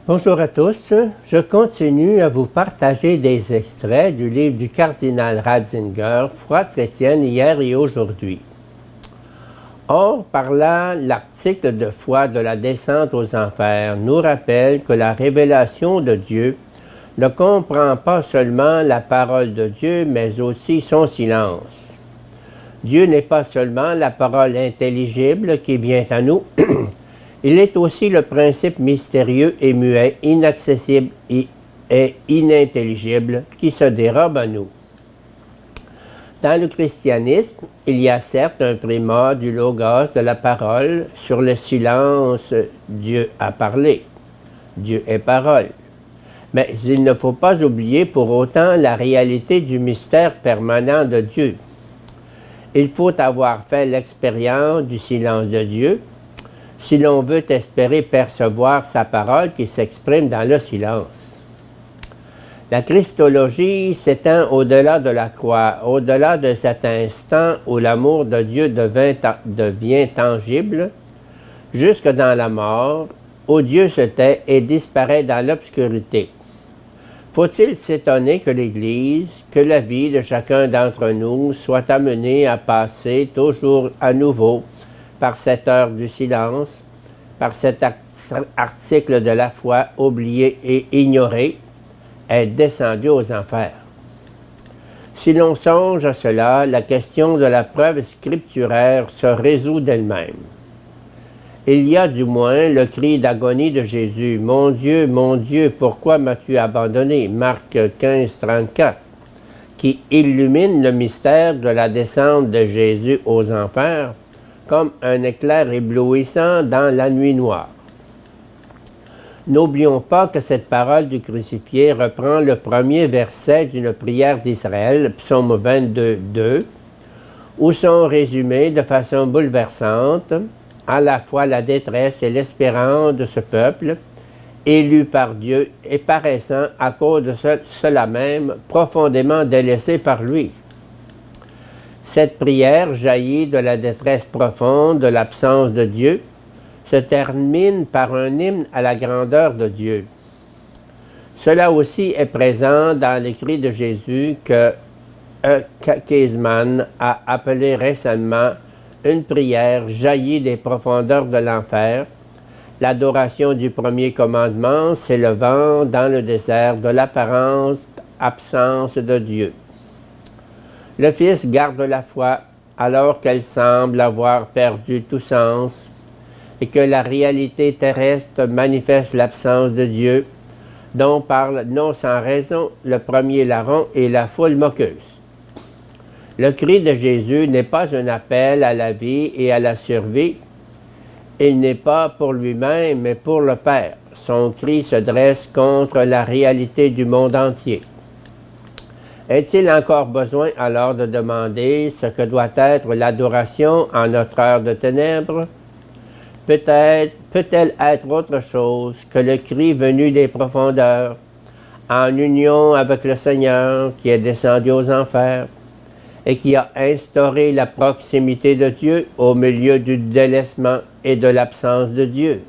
Bonjour à tous, je continue à vous partager des extraits du livre du cardinal Ratzinger, Foi chrétienne hier et aujourd'hui. Or, par là, l'article de foi de la descente aux enfers nous rappelle que la révélation de Dieu ne comprend pas seulement la parole de Dieu, mais aussi son silence. Dieu n'est pas seulement la parole intelligible qui vient à nous, il est aussi le principe mystérieux et muet, inaccessible et inintelligible qui se dérobe à nous. Dans le christianisme, il y a certes un primat du logos, de la parole, sur le silence « Dieu a parlé »,« Dieu est parole ». Mais il ne faut pas oublier pour autant la réalité du mystère permanent de Dieu. Il faut avoir fait l'expérience du silence de Dieu, si l'on veut espérer percevoir sa parole qui s'exprime dans le silence. La Christologie s'étend au-delà de la croix, au-delà de cet instant où l'amour de Dieu devient tangible, jusque dans la mort, où Dieu se tait et disparaît dans l'obscurité. Faut-il s'étonner que l'Église, que la vie de chacun d'entre nous soit amenée à passer toujours à nouveau par cette heure du silence, par cet article de la foi oublié et ignoré, est descendu aux enfers. Si l'on songe à cela, la question de la preuve scripturaire se résout d'elle-même. Il y a du moins le cri d'agonie de Jésus, « Mon Dieu, pourquoi m'as-tu abandonné ?» Marc 15, 34, qui illumine le mystère de la descente de Jésus aux enfers, comme un éclair éblouissant dans la nuit noire. N'oublions pas que cette parole du crucifié reprend le premier verset d'une prière d'Israël, psaume 22, 2, où sont résumées de façon bouleversante à la fois la détresse et l'espérance de ce peuple, élu par Dieu et paraissant à cause de cela même profondément délaissé par lui. Cette prière jaillit de la détresse profonde de l'absence de Dieu, se termine par un hymne à la grandeur de Dieu. Cela aussi est présent dans l'écrit de Jésus que Kaisman a appelé récemment une prière jaillie des profondeurs de l'enfer, l'adoration du premier commandement s'élevant dans le désert de l'apparente absence de Dieu. Le Fils garde la foi alors qu'elle semble avoir perdu tout sens et que la réalité terrestre manifeste l'absence de Dieu, dont parle non sans raison le premier larron et la foule moqueuse. Le cri de Jésus n'est pas un appel à la vie et à la survie. Il n'est pas pour lui-même, mais pour le Père. Son cri se dresse contre la réalité du monde entier. Est-il encore besoin alors de demander ce que doit être l'adoration en notre heure de ténèbres? Peut-elle être autre chose que le cri venu des profondeurs, en union avec le Seigneur qui est descendu aux enfers et qui a instauré la proximité de Dieu au milieu du délaissement et de l'absence de Dieu?